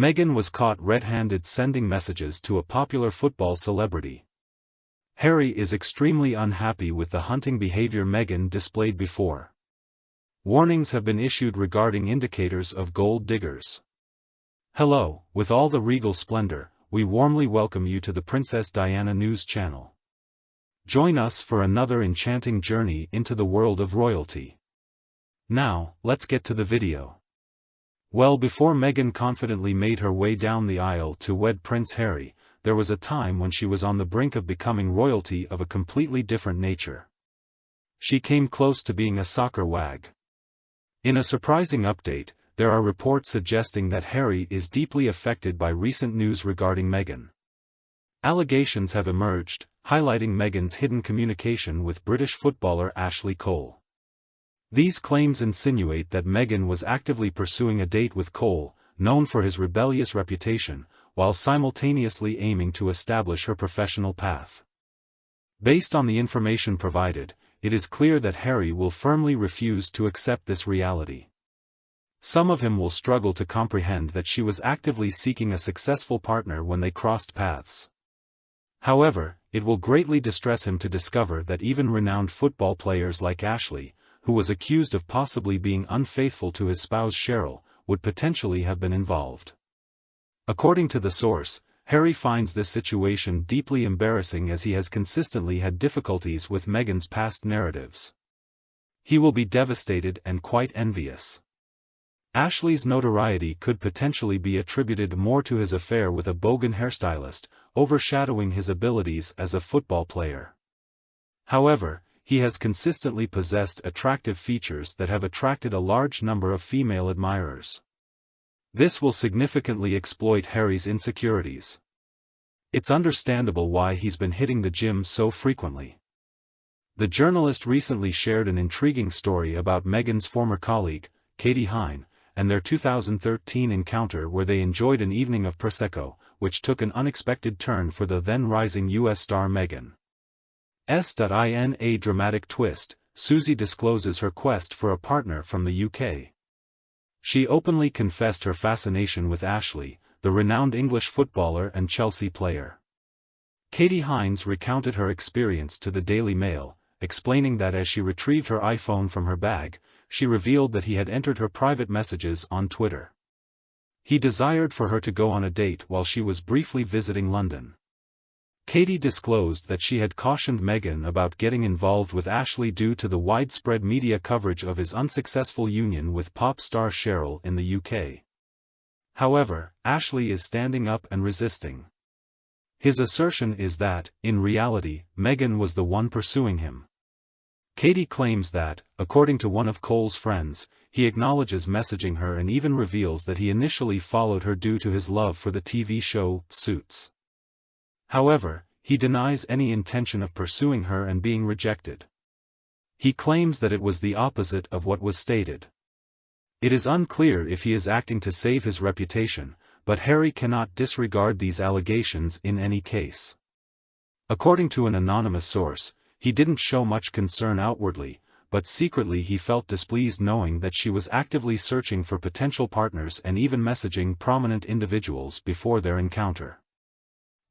Meghan was caught red-handed sending messages to a popular football celebrity. Harry is extremely unhappy with the hunting behavior Meghan displayed before. Warnings have been issued regarding indicators of gold diggers. Hello, with all the regal splendor, we warmly welcome you to the Princess Diana News channel. Join us for another enchanting journey into the world of royalty. Now, let's get to the video. Well, before Meghan confidently made her way down the aisle to wed Prince Harry, there was a time when she was on the brink of becoming royalty of a completely different nature. She came close to being a soccer wag. In a surprising update, there are reports suggesting that Harry is deeply affected by recent news regarding Meghan. Allegations have emerged, highlighting Meghan's hidden communication with British footballer Ashley Cole. These claims insinuate that Meghan was actively pursuing a date with Cole, known for his rebellious reputation, while simultaneously aiming to establish her professional path. Based on the information provided, it is clear that Harry will firmly refuse to accept this reality. Some of him will struggle to comprehend that she was actively seeking a successful partner when they crossed paths. However, it will greatly distress him to discover that even renowned football players like Ashley, who was accused of possibly being unfaithful to his spouse Cheryl, would potentially have been involved. According to the source, Harry finds this situation deeply embarrassing as he has consistently had difficulties with Meghan's past narratives. He will be devastated and quite envious. Ashley's notoriety could potentially be attributed more to his affair with a bogan hairstylist, overshadowing his abilities as a football player. However, he has consistently possessed attractive features that have attracted a large number of female admirers. This will significantly exploit Harry's insecurities. It's understandable why he's been hitting the gym so frequently. The journalist recently shared an intriguing story about Meghan's former colleague, Katie Hine, and their 2013 encounter where they enjoyed an evening of Prosecco, which took an unexpected turn for the then-rising U.S. star Meghan. In a dramatic twist, Susie discloses her quest for a partner from the UK. She openly confessed her fascination with Ashley, the renowned English footballer and Chelsea player. Katie Hines recounted her experience to the Daily Mail, explaining that as she retrieved her iPhone from her bag, she revealed that he had entered her private messages on Twitter. He desired for her to go on a date while she was briefly visiting London. Katie disclosed that she had cautioned Meghan about getting involved with Ashley due to the widespread media coverage of his unsuccessful union with pop star Cheryl in the UK. However, Ashley is standing up and resisting. His assertion is that, in reality, Meghan was the one pursuing him. Katie claims that, according to one of Cole's friends, he acknowledges messaging her and even reveals that he initially followed her due to his love for the TV show, Suits. However, he denies any intention of pursuing her and being rejected. He claims that it was the opposite of what was stated. It is unclear if he is acting to save his reputation, but Harry cannot disregard these allegations in any case. According to an anonymous source, he didn't show much concern outwardly, but secretly he felt displeased knowing that she was actively searching for potential partners and even messaging prominent individuals before their encounter.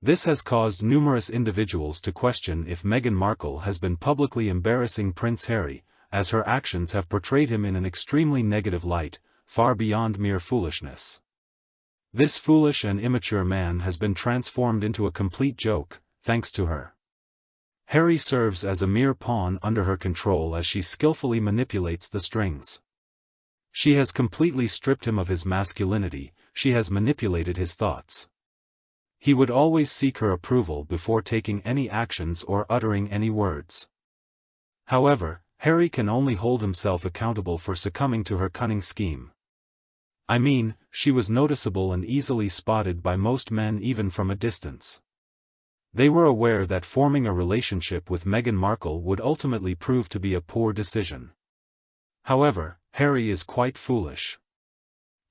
This has caused numerous individuals to question if Meghan Markle has been publicly embarrassing Prince Harry, as her actions have portrayed him in an extremely negative light, far beyond mere foolishness. This foolish and immature man has been transformed into a complete joke, thanks to her. Harry serves as a mere pawn under her control as she skillfully manipulates the strings. She has completely stripped him of his masculinity, she has manipulated his thoughts. He would always seek her approval before taking any actions or uttering any words. However, Harry can only hold himself accountable for succumbing to her cunning scheme. I mean, she was noticeable and easily spotted by most men even from a distance. They were aware that forming a relationship with Meghan Markle would ultimately prove to be a poor decision. However, Harry is quite foolish.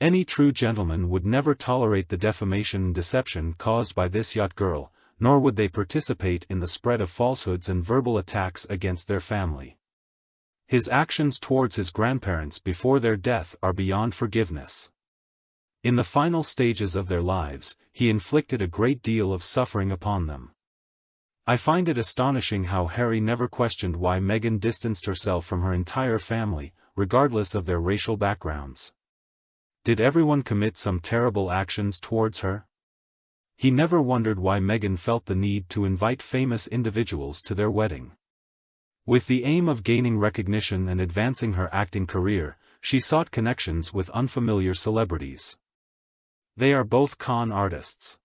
Any true gentleman would never tolerate the defamation and deception caused by this yacht girl, nor would they participate in the spread of falsehoods and verbal attacks against their family. His actions towards his grandparents before their death are beyond forgiveness. In the final stages of their lives, he inflicted a great deal of suffering upon them. I find it astonishing how Harry never questioned why Meghan distanced herself from her entire family, regardless of their racial backgrounds. Did everyone commit some terrible actions towards her? He never wondered why Meghan felt the need to invite famous individuals to their wedding. With the aim of gaining recognition and advancing her acting career, she sought connections with unfamiliar celebrities. They are both con artists.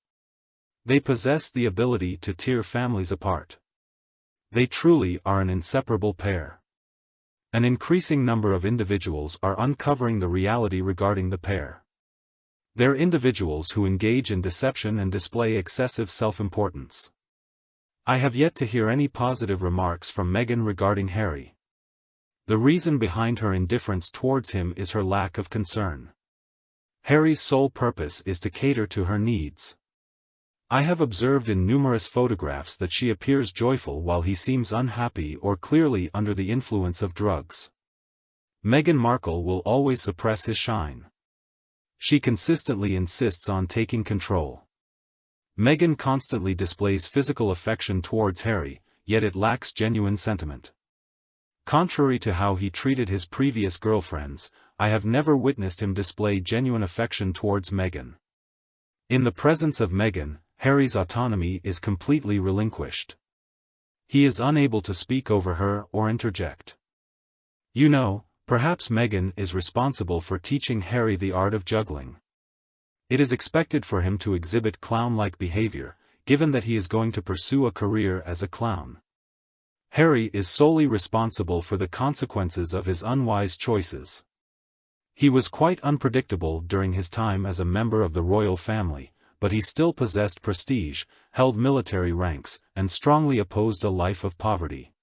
They possess the ability to tear families apart. They truly are an inseparable pair. An increasing number of individuals are uncovering the reality regarding the pair. They're individuals who engage in deception and display excessive self-importance. I have yet to hear any positive remarks from Meghan regarding Harry. The reason behind her indifference towards him is her lack of concern. Harry's sole purpose is to cater to her needs. I have observed in numerous photographs that she appears joyful while he seems unhappy or clearly under the influence of drugs. Meghan Markle will always suppress his shine. She consistently insists on taking control. Meghan constantly displays physical affection towards Harry, yet it lacks genuine sentiment. Contrary to how he treated his previous girlfriends, I have never witnessed him display genuine affection towards Meghan. In the presence of Meghan, Harry's autonomy is completely relinquished. He is unable to speak over her or interject. You know, perhaps Meghan is responsible for teaching Harry the art of juggling. It is expected for him to exhibit clown-like behavior, given that he is going to pursue a career as a clown. Harry is solely responsible for the consequences of his unwise choices. He was quite unpredictable during his time as a member of the royal family, but he still possessed prestige, held military ranks, and strongly opposed a life of poverty.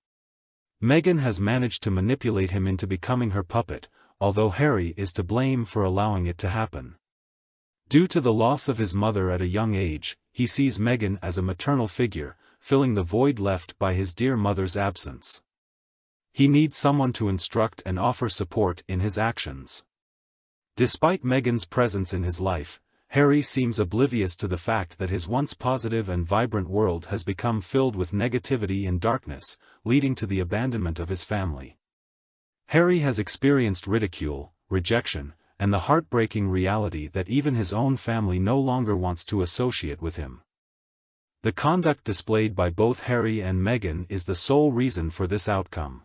Meghan has managed to manipulate him into becoming her puppet, although Harry is to blame for allowing it to happen. Due to the loss of his mother at a young age, he sees Meghan as a maternal figure, filling the void left by his dear mother's absence. He needs someone to instruct and offer support in his actions. Despite Meghan's presence in his life, Harry seems oblivious to the fact that his once positive and vibrant world has become filled with negativity and darkness, leading to the abandonment of his family. Harry has experienced ridicule, rejection, and the heartbreaking reality that even his own family no longer wants to associate with him. The conduct displayed by both Harry and Meghan is the sole reason for this outcome.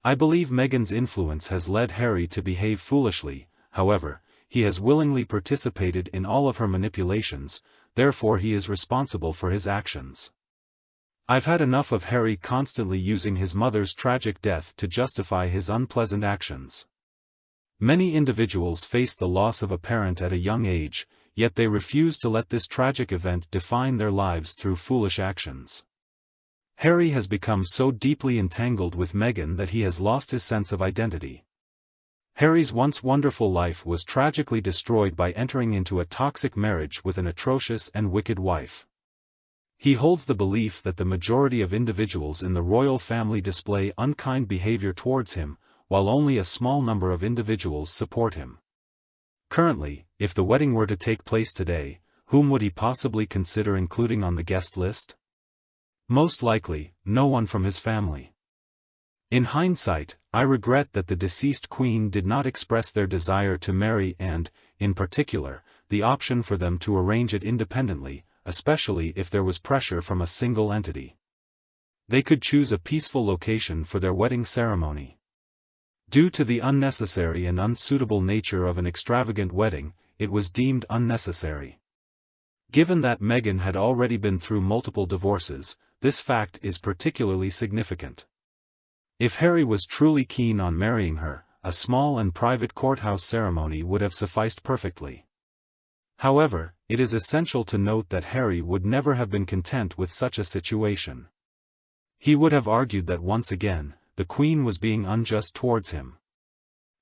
I believe Meghan's influence has led Harry to behave foolishly. However, he has willingly participated in all of her manipulations, therefore he is responsible for his actions. I've had enough of Harry constantly using his mother's tragic death to justify his unpleasant actions. Many individuals face the loss of a parent at a young age, yet they refuse to let this tragic event define their lives through foolish actions. Harry has become so deeply entangled with Meghan that he has lost his sense of identity. Harry's once wonderful life was tragically destroyed by entering into a toxic marriage with an atrocious and wicked wife. He holds the belief that the majority of individuals in the royal family display unkind behavior towards him, while only a small number of individuals support him. Currently, if the wedding were to take place today, whom would he possibly consider including on the guest list? Most likely, no one from his family. In hindsight, I regret that the deceased queen did not express their desire to marry and, in particular, the option for them to arrange it independently, especially if there was pressure from a single entity. They could choose a peaceful location for their wedding ceremony. Due to the unnecessary and unsuitable nature of an extravagant wedding, it was deemed unnecessary. Given that Meghan had already been through multiple divorces, this fact is particularly significant. If Harry was truly keen on marrying her, a small and private courthouse ceremony would have sufficed perfectly. However, it is essential to note that Harry would never have been content with such a situation. He would have argued that once again, the Queen was being unjust towards him.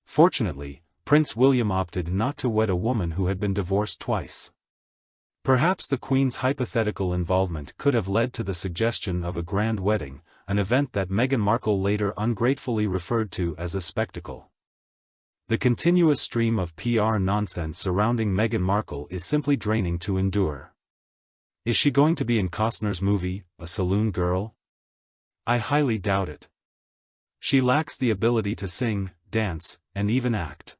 Fortunately, Prince William opted not to wed a woman who had been divorced twice. Perhaps the Queen's hypothetical involvement could have led to the suggestion of a grand wedding, an event that Meghan Markle later ungratefully referred to as a spectacle. The continuous stream of PR nonsense surrounding Meghan Markle is simply draining to endure. Is she going to be in Costner's movie, A Saloon Girl? I highly doubt it. She lacks the ability to sing, dance, and even act.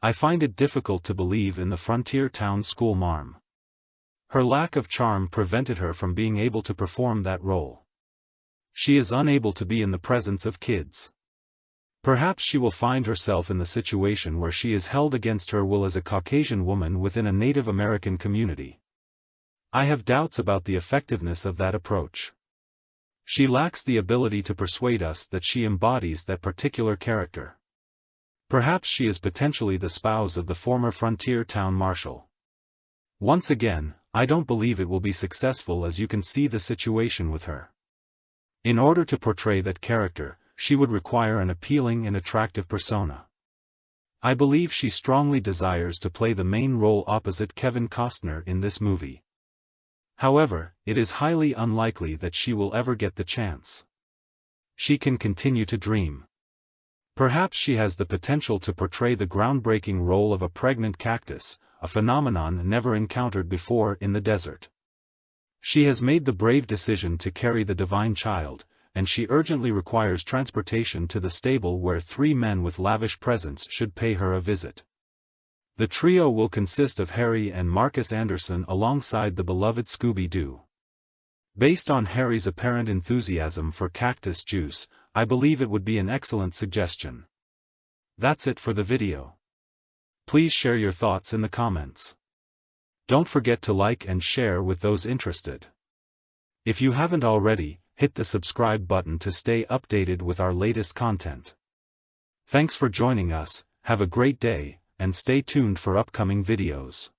I find it difficult to believe in the frontier town school marm. Her lack of charm prevented her from being able to perform that role. She is unable to be in the presence of kids. Perhaps she will find herself in the situation where she is held against her will as a Caucasian woman within a Native American community. I have doubts about the effectiveness of that approach. She lacks the ability to persuade us that she embodies that particular character. Perhaps she is potentially the spouse of the former frontier town marshal. Once again, I don't believe it will be successful, as you can see the situation with her. In order to portray that character, she would require an appealing and attractive persona. I believe she strongly desires to play the main role opposite Kevin Costner in this movie. However, it is highly unlikely that she will ever get the chance. She can continue to dream. Perhaps she has the potential to portray the groundbreaking role of a pregnant cactus, a phenomenon never encountered before in the desert. She has made the brave decision to carry the divine child, and she urgently requires transportation to the stable where 3 men with lavish presents should pay her a visit. The trio will consist of Harry and Marcus Anderson alongside the beloved Scooby-Doo. Based on Harry's apparent enthusiasm for cactus juice, I believe it would be an excellent suggestion. That's it for the video. Please share your thoughts in the comments. Don't forget to like and share with those interested. If you haven't already, hit the subscribe button to stay updated with our latest content. Thanks for joining us, have a great day, and stay tuned for upcoming videos.